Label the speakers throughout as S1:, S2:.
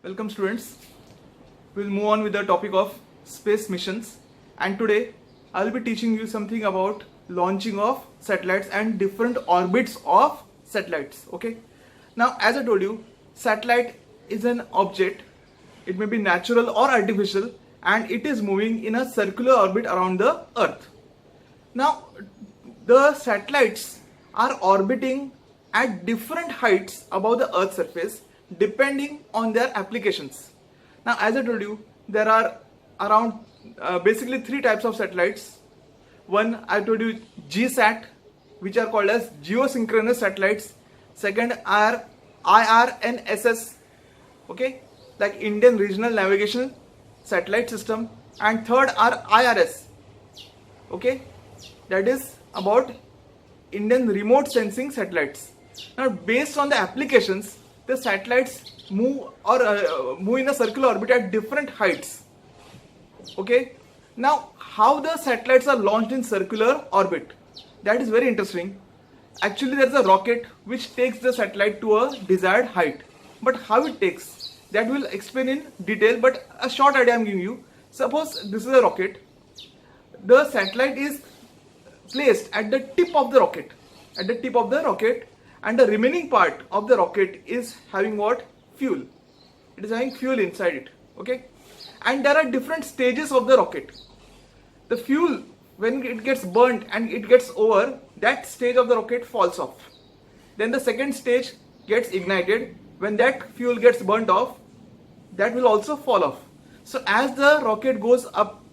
S1: Welcome students. We'll move on with the topic of space missions, and today I'll be teaching you something about launching of satellites and different orbits of satellites. Okay. Now as I told you, satellite is an object. It may be natural or artificial, and it is moving in a circular orbit around the earth. Now the satellites are orbiting at different heights above the earth's surface depending on their applications. Now as I told you, there are around basically three types of satellites. One, I told you, GSAT, which are called as geosynchronous satellites. Second are IRNSS, okay, like Indian Regional Navigation Satellite System. And third are IRS, okay, that is about Indian Remote Sensing Satellites. Now based on the applications, the satellites move in a circular orbit at different heights. Okay. Now how the satellites are launched in circular orbit, that is very interesting. Actually there is a rocket which takes the satellite to a desired height, but how it takes, that will explain in detail, but a short idea I am giving you. Suppose this is a rocket. The satellite is placed at the tip of the rocket, and the remaining part of the rocket is having what? Fuel. It is having fuel inside it, okay? And there are different stages of the rocket. The fuel, when it gets burnt and it gets over, that stage of the rocket falls off. Then the second stage gets ignited. When that fuel gets burnt off, that will also fall off. So as the rocket goes up,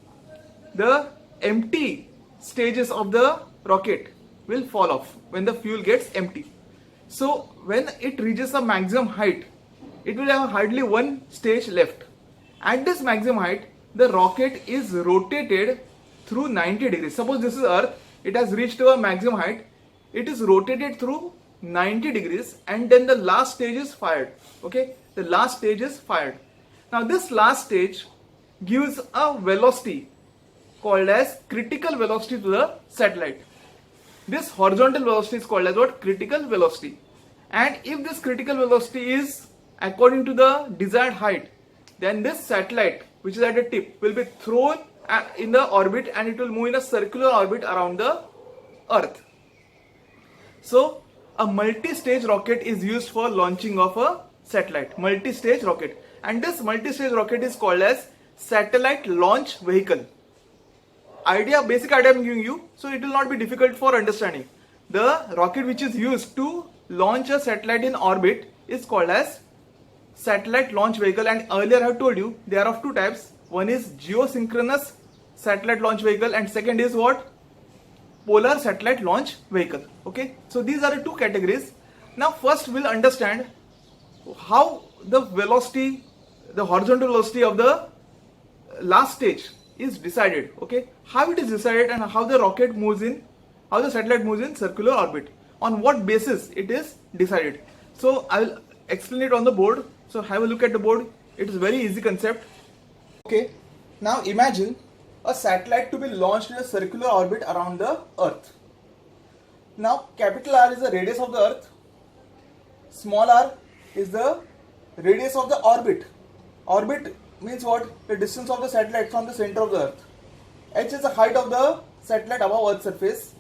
S1: the empty stages of the rocket will fall off when the fuel gets empty. So when it reaches a maximum height, it will have hardly one stage left. At this maximum height, the rocket is rotated through 90 degrees. Suppose this is Earth, it has reached to a maximum height, it is rotated through 90 degrees, and then the last stage is fired. Okay, the last stage is fired. Now this last stage gives a velocity called as critical velocity to the satellite. This horizontal velocity is called as what? Critical velocity. And if this critical velocity is according to the desired height, then this satellite, which is at the tip, will be thrown in the orbit, and it will move in a circular orbit around the earth. So a multi-stage rocket is used for launching of a satellite. Multi-stage rocket. And this multi-stage rocket is called as satellite launch vehicle. Basic idea I am giving you, so it will not be difficult for understanding. The rocket which is used to launch a satellite in orbit is called as satellite launch vehicle, and earlier I have told you they are of two types. One is geosynchronous satellite launch vehicle, and second is what? Polar satellite launch vehicle. Okay, so these are the two categories. Now first we'll understand how the velocity, the horizontal velocity of the last stage is decided. Okay, how it is decided and how the rocket moves in, how the satellite moves in circular orbit, on what basis it is decided. So I will explain it on the board. So have a look at the board. It is very easy concept. Okay, now imagine a satellite to be launched in a circular orbit around the earth. Now capital R is the radius of the earth, small r is the radius of the orbit. Orbit means what? The distance of the satellite from the center of the earth. H is the height of the satellite above earth's surface.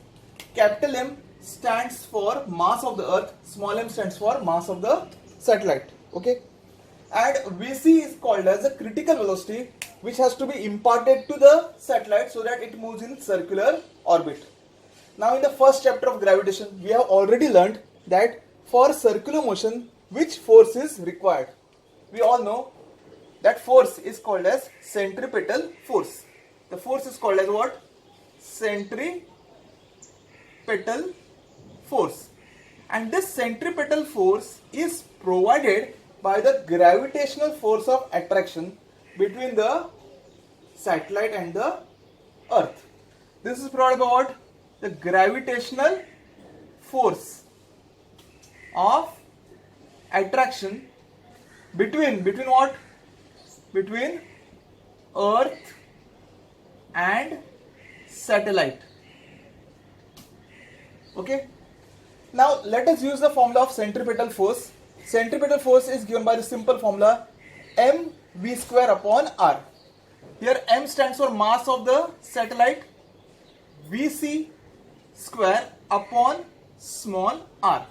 S1: Capital M stands for mass of the earth, small m stands for mass of the satellite. Okay, and Vc is called as the critical velocity, which has to be imparted to the satellite so that it moves in circular orbit. Now in the first chapter of gravitation, we have already learned that for circular motion, which force is required. We all know that force is called as centripetal force. The force is called as what? Centripetal force. And this centripetal force is provided by the gravitational force of attraction between the satellite and the earth. This is provided by what? The gravitational force of attraction between what? Between earth and satellite. Okay, now let us use the formula of centripetal force. Centripetal force is given by the simple formula mv square upon r. Here m stands for mass of the satellite, vc square upon small r.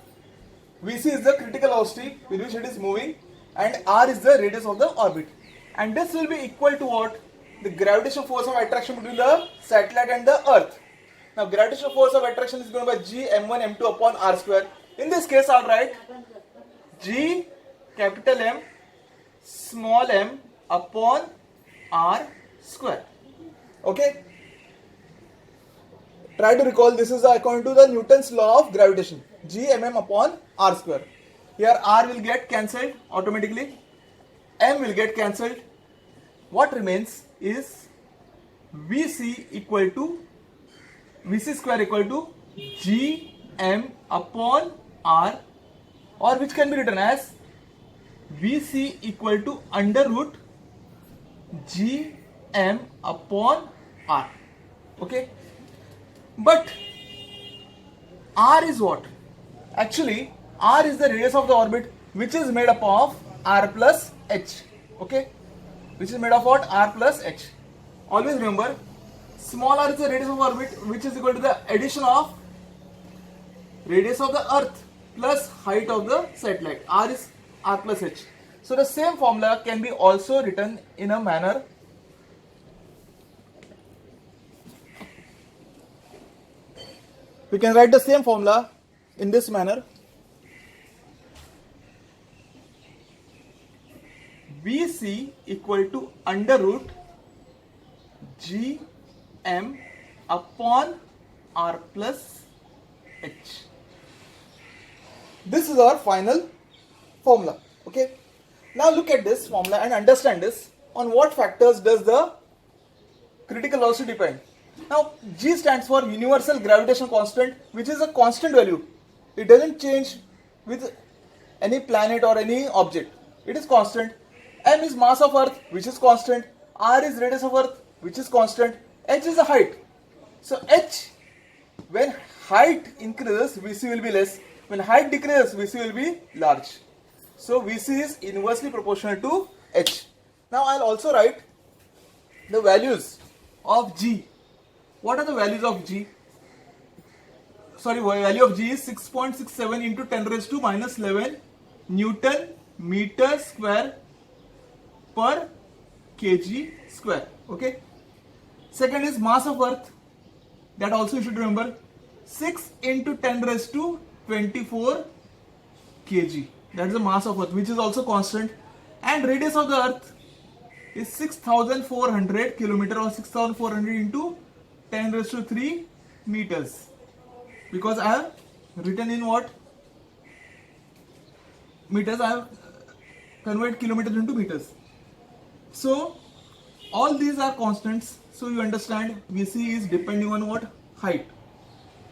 S1: Vc is the critical velocity with which it is moving and r is the radius of the orbit. And this will be equal to what? The gravitational force of attraction between the satellite and the earth. Now gravitational force of attraction is given by g m1 m2 upon r square. In this case I'll write g capital M small m upon r square. Okay? Try to recall, this is according to the Newton's law of gravitation. G mm upon r square. Here r will get cancelled automatically. M will get cancelled. What remains is Vc equal to Vc square equal to g m upon r, or which can be written as Vc equal to under root g m upon r. Okay, but r is what? Actually r is the radius of the orbit, which is made up of r plus h. Okay, which is made of what? R plus h. Always remember, small r is the radius of orbit, which is equal to the addition of radius of the earth plus height of the satellite. R is r plus h. So the same formula can be also written in a manner. We can write the same formula in this manner. Vc equal to under root g m upon r plus h. This is our final formula. Okay. Now look at this formula and understand this. On what factors does the critical velocity depend? Now g stands for universal gravitational constant, which is a constant value. It doesn't change with any planet or any object. It is constant. M is mass of earth, which is constant. R is radius of earth, which is constant. H is the height. So h, when height increases, Vc will be less. When height decreases, Vc will be large. So Vc is inversely proportional to h. Now I'll also write the values of g. What are the values of g? Sorry, value of g is 6.67 into 10 raised to minus 11 Newton meter square per kg square. Okay. Second is mass of earth. That also you should remember. 6 into 10 raised to 24 kg. That is the mass of earth, which is also constant. And radius of the earth is 6,400 kilometer, or 6,400 into 10 raised to 3 meters. Because I have written in what? Meters. I have converted kilometers into meters. So all these are constants. So you understand Vc is depending on what? Height.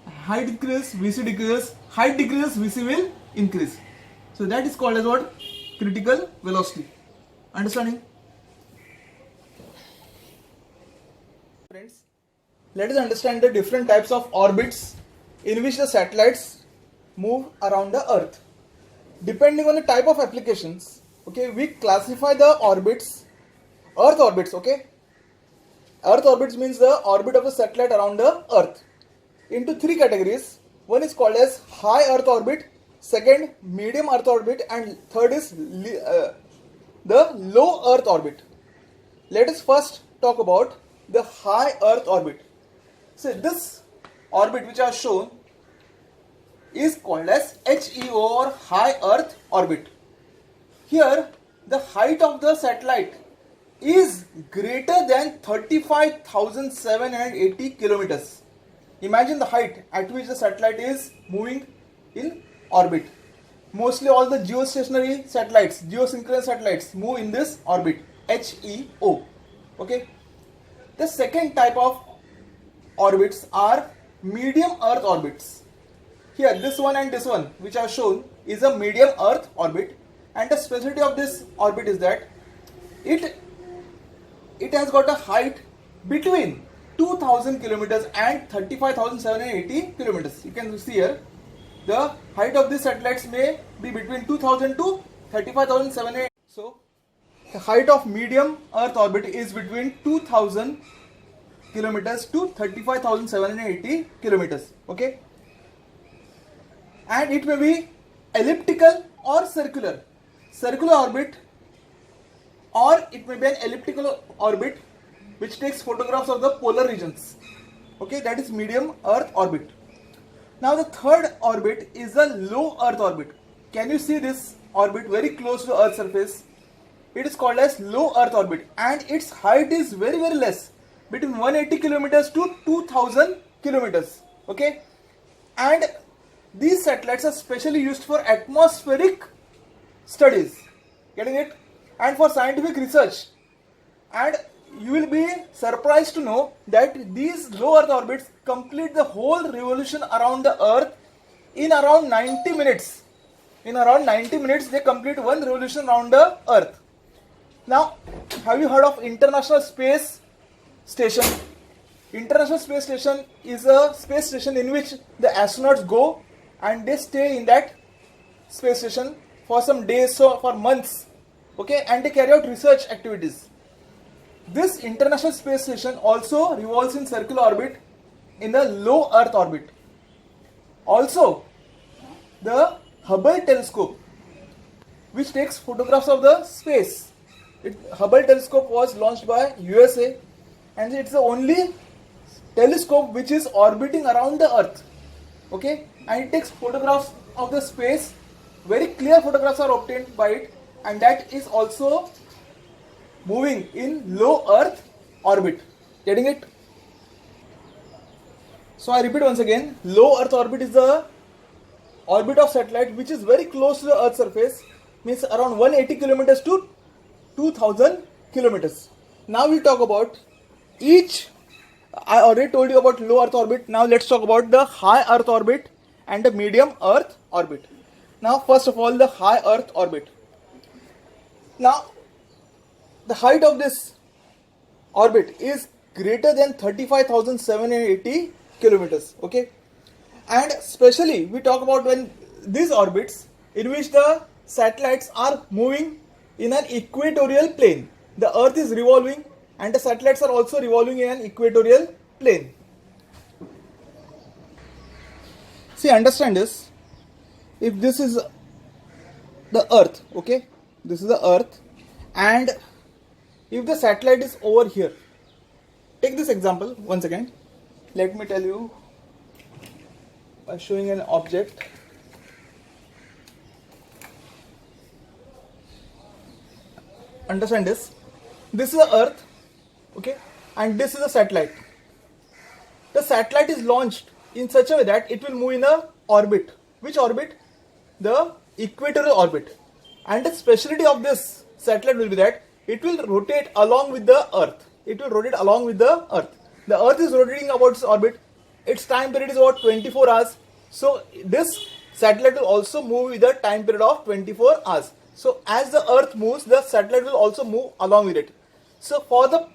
S1: Height decreases, Vc decreases. Height decreases, Vc will increase. So that is called as what? Critical velocity. Understanding? Friends, let us understand the different types of orbits in which the satellites move around the earth. Depending on the type of applications, okay, we classify the orbits, earth orbits, okay. Earth orbits means the orbit of the satellite around the earth, into three categories. One is called as high earth orbit, second medium earth orbit, and third is the low earth orbit. Let us first talk about the high earth orbit. So this orbit which I have shown is called as HEO, or high earth orbit. Here the height of the satellite is greater than 35,780 kilometers. Imagine the height at which the satellite is moving in orbit. Mostly all the geostationary satellites, geosynchronous satellites move in this orbit, HEO. Okay. The second type of orbits are medium earth orbits. Here this one and this one which I have shown is a medium earth orbit, and the specialty of this orbit is that it has got a height between 2000 kilometers and 35,780 kilometers. You can see here the height of these satellites may be between 2000 to 35,780. So The height of medium Earth orbit is between 2000 kilometers to 35,780 kilometers. Okay, and it may be elliptical or circular. Circular orbit, or it may be an elliptical orbit which takes photographs of the polar regions. Okay, that is medium Earth orbit. Now the third orbit is the low Earth orbit. Can you see this orbit very close to Earth's surface? It is called as low Earth orbit, and its height is very less, between 180 kilometers to 2000 kilometers. Okay, and these satellites are specially used for atmospheric studies, getting it, and for scientific research. And you will be surprised to know that these low Earth orbits complete the whole revolution around the Earth in around 90 minutes. In around 90 minutes, they complete one revolution around the Earth. Now, have you heard of International Space Station? International Space Station is a space station in which the astronauts go and they stay in that space station for some days or for months. Okay, and they carry out research activities. This International Space Station also revolves in circular orbit in the low Earth orbit. Also, the Hubble telescope, which takes photographs of the space. Hubble telescope was launched by USA, and it's the only telescope which is orbiting around the Earth. Okay, and it takes photographs of the space. Very clear photographs are obtained by it, and that is also moving in low Earth orbit. Getting it? So I repeat once again, low Earth orbit is the orbit of satellite which is very close to the Earth's surface, means around 180 kilometers to 2000 kilometers. Now we'll talk about each. I already told you about low Earth orbit. Now let's talk about the high Earth orbit and the medium Earth orbit. Now first of all, the high Earth orbit. Now the height of this orbit is greater than 35,780 kilometers. Okay, and especially we talk about when these orbits in which the satellites are moving in an equatorial plane. The Earth is revolving and the satellites are also revolving in an equatorial plane. See, understand this. If this is the Earth, okay, this is the Earth, and if the satellite is over here, take this example once again. Let me tell you by showing an object. Understand this. This is the Earth, okay, and this is a satellite. The satellite is launched in such a way that it will move in a orbit. Which orbit? The equatorial orbit. And the speciality of this satellite will be that it will rotate along with the Earth. It will rotate along with the Earth. The Earth is rotating about its orbit. Its time period is about 24 hours. So this satellite will also move with a time period of 24 hours. So as the Earth moves, the satellite will also move along with it. So for the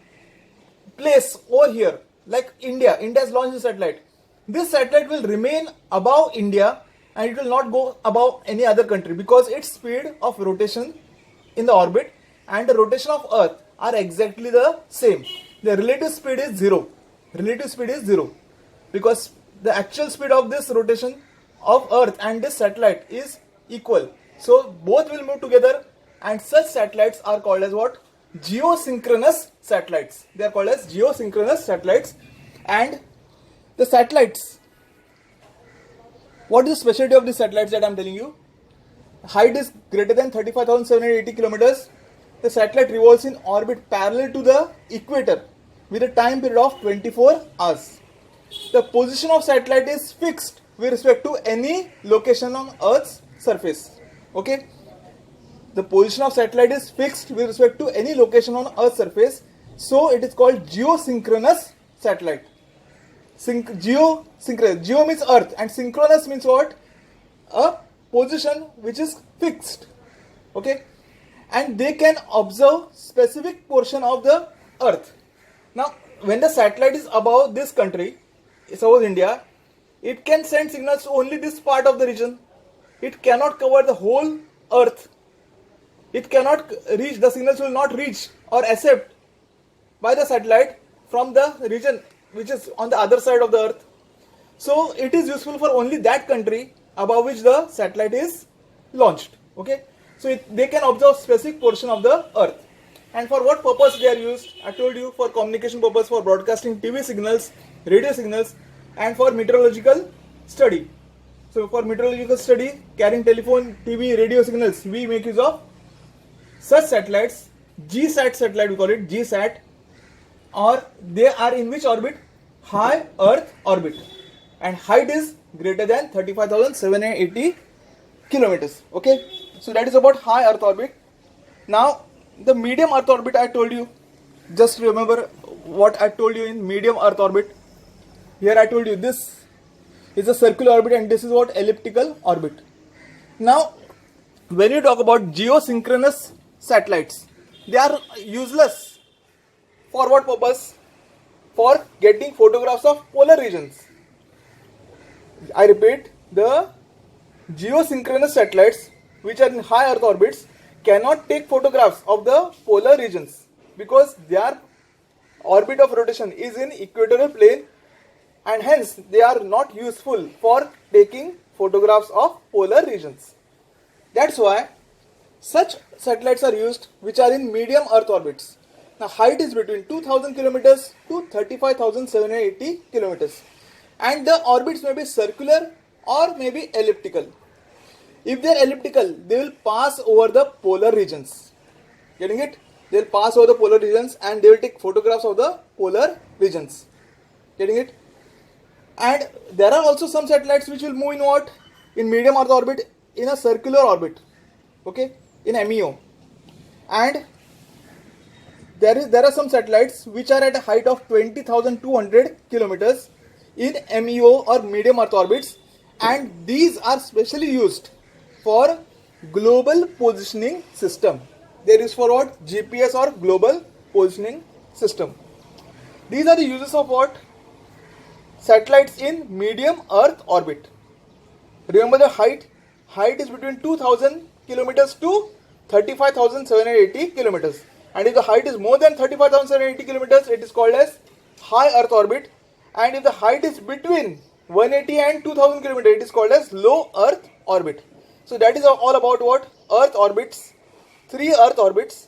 S1: place over here, like India has launched a satellite. This satellite will remain above India and it will not go above any other country because its speed of rotation in the orbit and the rotation of Earth are exactly the same. The relative speed is zero. Relative speed is zero because the actual speed of this rotation of Earth and this satellite is equal. So both will move together, and such satellites are called as what? Geosynchronous satellites. They are called as geosynchronous satellites. And the satellites, what is the specialty of these satellites that I am telling you? Height is greater than 35,780 kilometers. The satellite revolves in orbit parallel to the equator with a time period of 24 hours. The position of satellite is fixed with respect to any location on Earth's surface. Okay, the position of satellite is fixed with respect to any location on Earth's surface, so it is called geosynchronous satellite. Geosynchronous. Geo means Earth and synchronous means what? A position which is fixed. Okay, and they can observe specific portion of the Earth. Now, when the satellite is above this country, suppose India, it can send signals to only this part of the region. It cannot cover the whole Earth. it cannot reach, the signals will not reach or accept by the satellite from the region which is on the other side of the earth. So it is useful for only that country above which the satellite is launched. Okay, so they can observe specific portion of the earth. And for what purpose they are used? I told you, for communication purpose, for broadcasting TV signals, radio signals, and for meteorological study. So for meteorological study, carrying telephone, TV, radio signals, we make use of such satellites. GSAT satellite, we call it GSAT, or they are in which orbit? High Earth orbit, and height is greater than 35,780 kilometers. Okay, so that is about high Earth orbit. Now the medium Earth orbit, I told you, just remember what I told you in medium Earth orbit. Here I told you this is a circular orbit and this is what? Elliptical orbit. Now when you talk about geosynchronous satellites, they are useless. For what purpose? For getting photographs of polar regions. I repeat, the geosynchronous satellites which are in high Earth orbits cannot take photographs of the polar regions because their orbit of rotation is in equatorial plane, and hence they are not useful for taking photographs of polar regions. That's why such satellites are used which are in medium Earth orbits. Now height is between 2000 kilometers to 35,780 kilometers, and the orbits may be circular or may be elliptical. If they are elliptical, they will pass over the polar regions. Getting it? They will pass over the polar regions and they will take photographs of the polar regions. Getting it? And there are also some satellites which will move in what? In medium Earth orbit, in a circular orbit. Okay? In MEO. And there are some satellites which are at a height of 20,200 kilometers in MEO or medium Earth orbits, and these are specially used for global positioning system. They are used for what? GPS or global positioning system. These are the uses of what? Satellites in medium Earth orbit. Remember the height. Height is between 2000 kilometers to 35,780 kilometers. And if the height is more than 35,780 kilometers, it is called as high Earth orbit. And if the height is between 180 and 2000 kilometers, it is called as low Earth orbit. So that is all about what? Earth orbits. 3 Earth orbits.